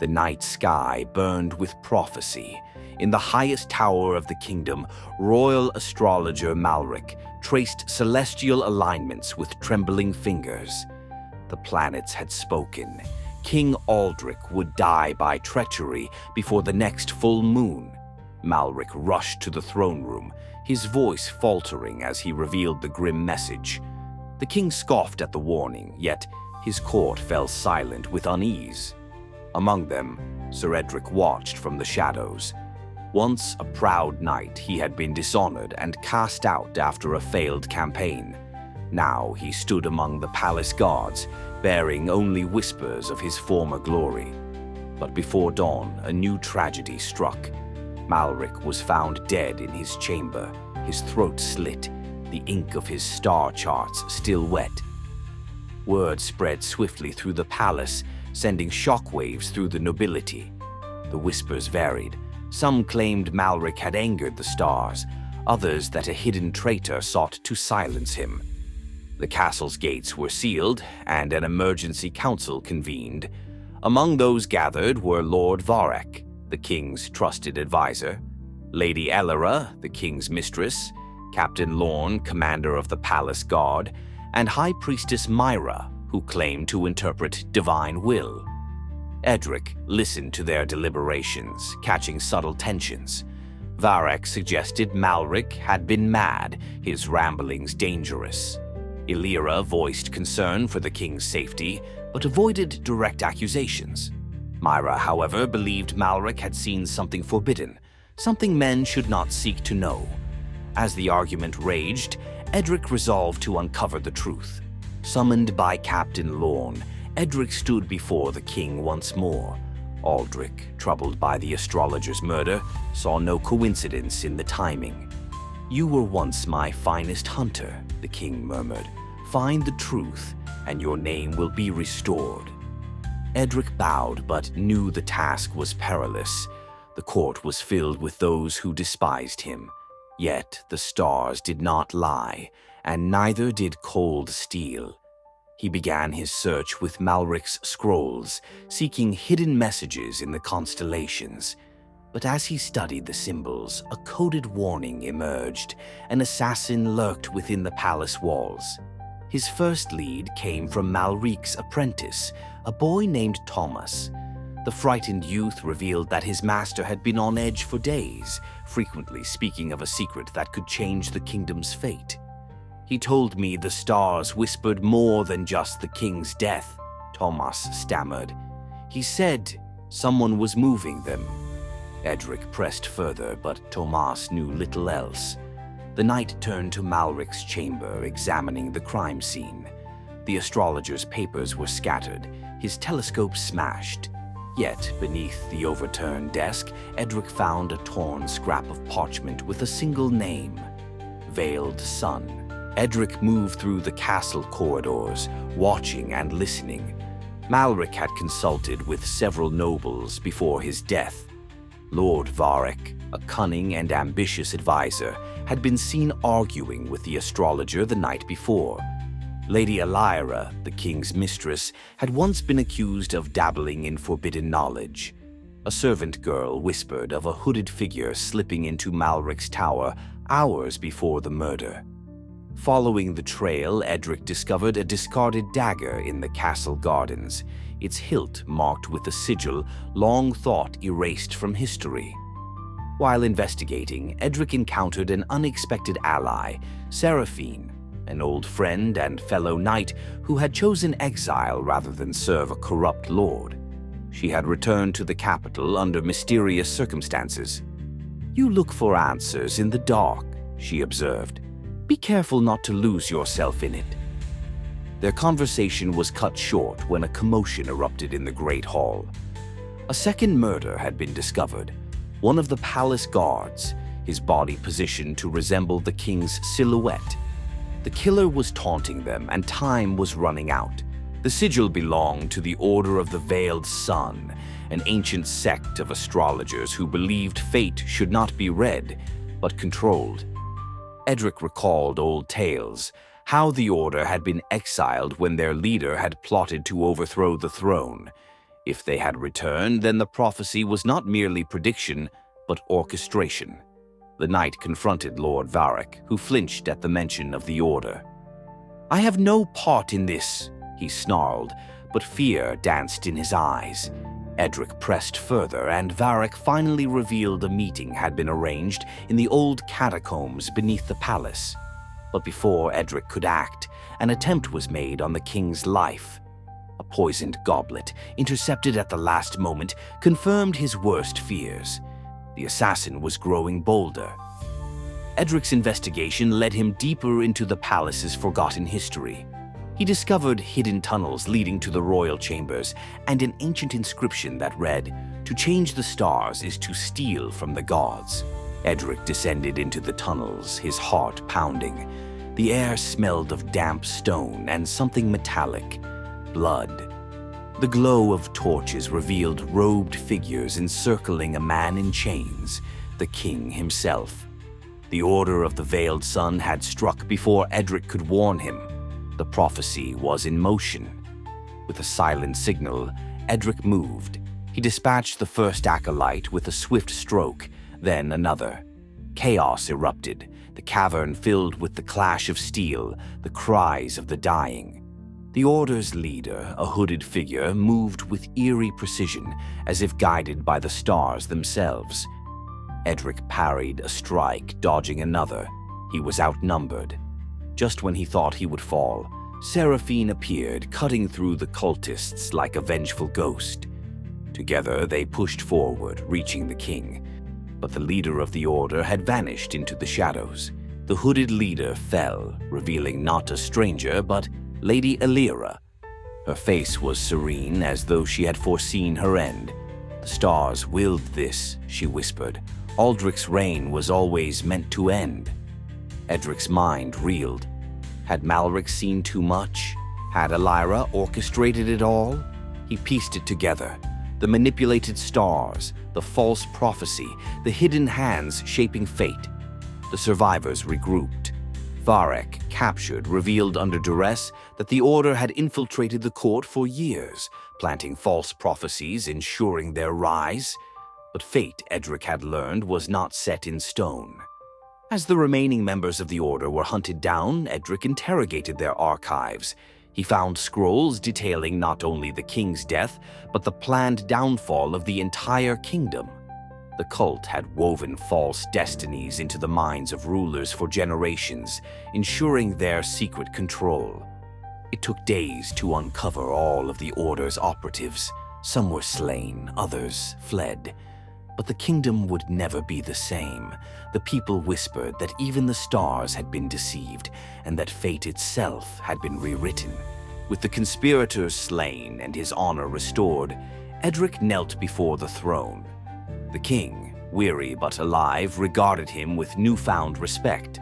The night sky burned with prophecy. In the highest tower of the kingdom, royal astrologer Malric traced celestial alignments with trembling fingers. The planets had spoken. King Aldrich would die by treachery before the next full moon. Malric rushed to the throne room, his voice faltering as he revealed the grim message. The king scoffed at the warning, yet his court fell silent with unease. Among them, Sir Edric watched from the shadows. Once a proud knight, he had been dishonored and cast out after a failed campaign. Now he stood among the palace guards, bearing only whispers of his former glory. But before dawn, a new tragedy struck. Malric was found dead in his chamber, his throat slit, the ink of his star charts still wet. Word spread swiftly through the palace, sending shockwaves through the nobility. The whispers varied. Some claimed Malric had angered the stars, others that a hidden traitor sought to silence him. The castle's gates were sealed, and an emergency council convened. Among those gathered were Lord Varek, the king's trusted advisor, Lady Elera, the king's mistress, Captain Lorne, commander of the palace guard, and High Priestess Myra, who claimed to interpret divine will. Edric listened to their deliberations, catching subtle tensions. Varek suggested Malric had been mad, his ramblings dangerous. Elira voiced concern for the king's safety, but avoided direct accusations. Myra, however, believed Malric had seen something forbidden, something men should not seek to know. As the argument raged, Edric resolved to uncover the truth. Summoned by Captain Lorne, Edric stood before the king once more. Aldrich, troubled by the astrologer's murder, saw no coincidence in the timing. "You were once my finest hunter," the king murmured. "Find the truth, and your name will be restored." Edric bowed, but knew the task was perilous. The court was filled with those who despised him. Yet the stars did not lie, and neither did cold steel. He began his search with Malric's scrolls, seeking hidden messages in the constellations. But as he studied the symbols, a coded warning emerged. An assassin lurked within the palace walls. His first lead came from Malric's apprentice, a boy named Thomas. The frightened youth revealed that his master had been on edge for days, frequently speaking of a secret that could change the kingdom's fate. "He told me the stars whispered more than just the king's death," Thomas stammered. "He said someone was moving them." Edric pressed further, but Thomas knew little else. The knight turned to Malric's chamber, examining the crime scene. The astrologer's papers were scattered, his telescope smashed. Yet, beneath the overturned desk, Edric found a torn scrap of parchment with a single name: Veiled Sun. Edric moved through the castle corridors, watching and listening. Malric had consulted with several nobles before his death. Lord Varek, a cunning and ambitious advisor, had been seen arguing with the astrologer the night before. Lady Elira, the king's mistress, had once been accused of dabbling in forbidden knowledge. A servant girl whispered of a hooded figure slipping into Malric's tower hours before the murder. Following the trail, Edric discovered a discarded dagger in the castle gardens, its hilt marked with a sigil long thought erased from history. While investigating, Edric encountered an unexpected ally, Seraphine, an old friend and fellow knight who had chosen exile rather than serve a corrupt lord. She had returned to the capital under mysterious circumstances. "You look for answers in the dark," she observed. "Be careful not to lose yourself in it." Their conversation was cut short when a commotion erupted in the Great Hall. A second murder had been discovered. One of the palace guards, his body positioned to resemble the king's silhouette. The killer was taunting them, and time was running out. The sigil belonged to the Order of the Veiled Sun, an ancient sect of astrologers who believed fate should not be read, but controlled. Edric recalled old tales, how the order had been exiled when their leader had plotted to overthrow the throne. If they had returned, then the prophecy was not merely prediction, but orchestration. The knight confronted Lord Varric, who flinched at the mention of the order. "I have no part in this," he snarled, but fear danced in his eyes. Edric pressed further, and Varric finally revealed a meeting had been arranged in the old catacombs beneath the palace. But before Edric could act, an attempt was made on the king's life. A poisoned goblet, intercepted at the last moment, confirmed his worst fears. The assassin was growing bolder. Edric's investigation led him deeper into the palace's forgotten history. He discovered hidden tunnels leading to the royal chambers and an ancient inscription that read, "To change the stars is to steal from the gods." Edric descended into the tunnels, his heart pounding. The air smelled of damp stone and something metallic, blood. The glow of torches revealed robed figures encircling a man in chains, the king himself. The Order of the Veiled Sun had struck before Edric could warn him. The prophecy was in motion. With a silent signal, Edric moved. He dispatched the first acolyte with a swift stroke, then another. Chaos erupted, the cavern filled with the clash of steel, the cries of the dying. The Order's leader, a hooded figure, moved with eerie precision, as if guided by the stars themselves. Edric parried a strike, dodging another. He was outnumbered. Just when he thought he would fall, Seraphine appeared, cutting through the cultists like a vengeful ghost. Together, they pushed forward, reaching the king. But the leader of the Order had vanished into the shadows. The hooded leader fell, revealing not a stranger, but Lady Alira. Her face was serene, as though she had foreseen her end. "The stars willed this," she whispered. "Aldric's reign was always meant to end." Edric's mind reeled. Had Malric seen too much? Had Alira orchestrated it all? He pieced it together. The manipulated stars, the false prophecy, the hidden hands shaping fate. The survivors regrouped. Varric, captured, revealed under duress that the Order had infiltrated the court for years, planting false prophecies, ensuring their rise. But fate, Edric had learned, was not set in stone. As the remaining members of the Order were hunted down, Edric interrogated their archives. He found scrolls detailing not only the king's death, but the planned downfall of the entire kingdom. The cult had woven false destinies into the minds of rulers for generations, ensuring their secret control. It took days to uncover all of the Order's operatives. Some were slain, others fled. But the kingdom would never be the same. The people whispered that even the stars had been deceived, and that fate itself had been rewritten. With the conspirators slain and his honor restored, Edric knelt before the throne. The king, weary but alive, regarded him with newfound respect.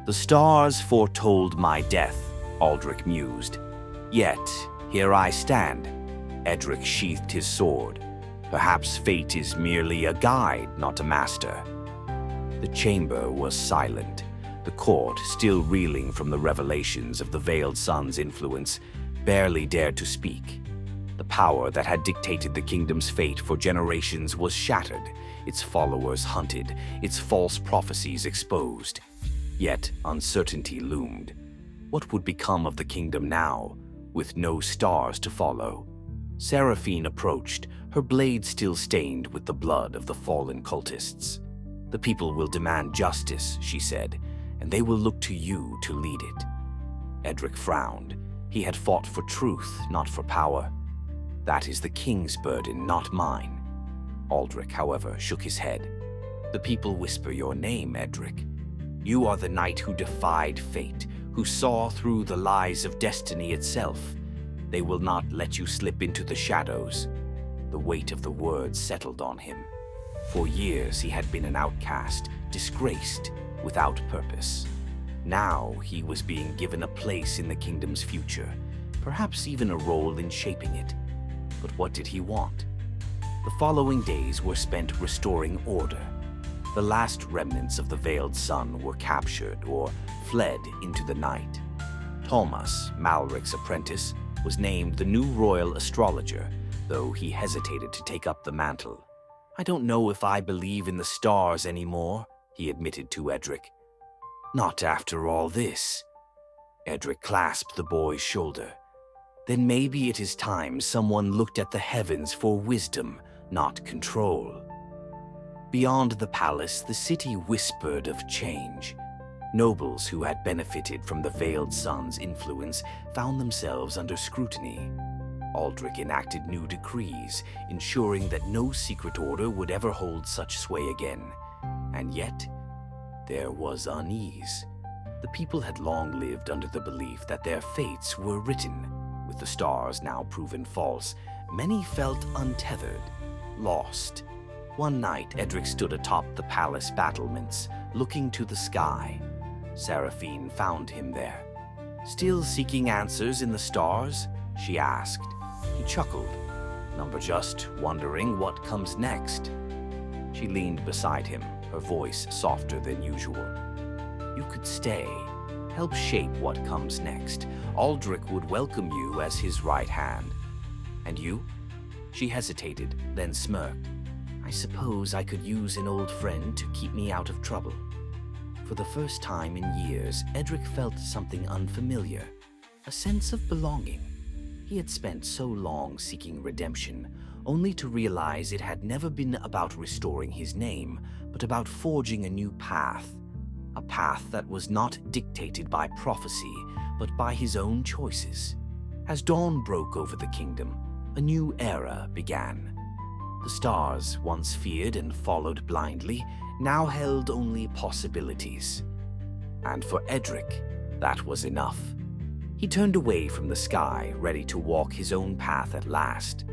"The stars foretold my death," Aldric mused. "Yet, here I stand." Edric sheathed his sword. Perhaps fate is merely a guide, not a master. The chamber was silent. The court, still reeling from the revelations of the Veiled Sun's influence, barely dared to speak. The power that had dictated the kingdom's fate for generations was shattered, its followers hunted, its false prophecies exposed. Yet uncertainty loomed. What would become of the kingdom now, with no stars to follow? Seraphine approached, her blade still stained with the blood of the fallen cultists. "The people will demand justice," she said, "and they will look to you to lead it." Edric frowned. He had fought for truth, not for power. "That is the king's burden, not mine." Aldrich, however, shook his head. "The people whisper your name, Edric. You are the knight who defied fate, who saw through the lies of destiny itself. They will not let you slip into the shadows." The weight of the words settled on him. For years he had been an outcast, disgraced, without purpose. Now he was being given a place in the kingdom's future, perhaps even a role in shaping it. But what did he want? The following days were spent restoring order. The last remnants of the Veiled Sun were captured or fled into the night. Thomas, Malric's apprentice, was named the new royal astrologer, though he hesitated to take up the mantle. "I don't know if I believe in the stars anymore," he admitted to Edric. "Not after all this." Edric clasped the boy's shoulder. "Then maybe it is time someone looked at the heavens for wisdom, not control." Beyond the palace, the city whispered of change. Nobles who had benefited from the Veiled Sun's influence found themselves under scrutiny. Aldrich enacted new decrees, ensuring that no secret order would ever hold such sway again. And yet, there was unease. The people had long lived under the belief that their fates were written. With the stars now proven false, many felt untethered, lost. One night, Edric stood atop the palace battlements, looking to the sky. Seraphine found him there. "Still seeking answers in the stars?" she asked. He chuckled. "Number just wondering what comes next." She leaned beside him, her voice softer than usual. "You could stay, help shape what comes next. Aldrich would welcome you as his right hand." "And you?" She hesitated, then smirked. "I suppose I could use an old friend to keep me out of trouble." For the first time in years, Edric felt something unfamiliar, a sense of belonging. He had spent so long seeking redemption, only to realize it had never been about restoring his name, but about forging a new path. A path that was not dictated by prophecy, but by his own choices. As dawn broke over the kingdom, a new era began. The stars, once feared and followed blindly, now held only possibilities. And for Edric, that was enough. He turned away from the sky, ready to walk his own path at last.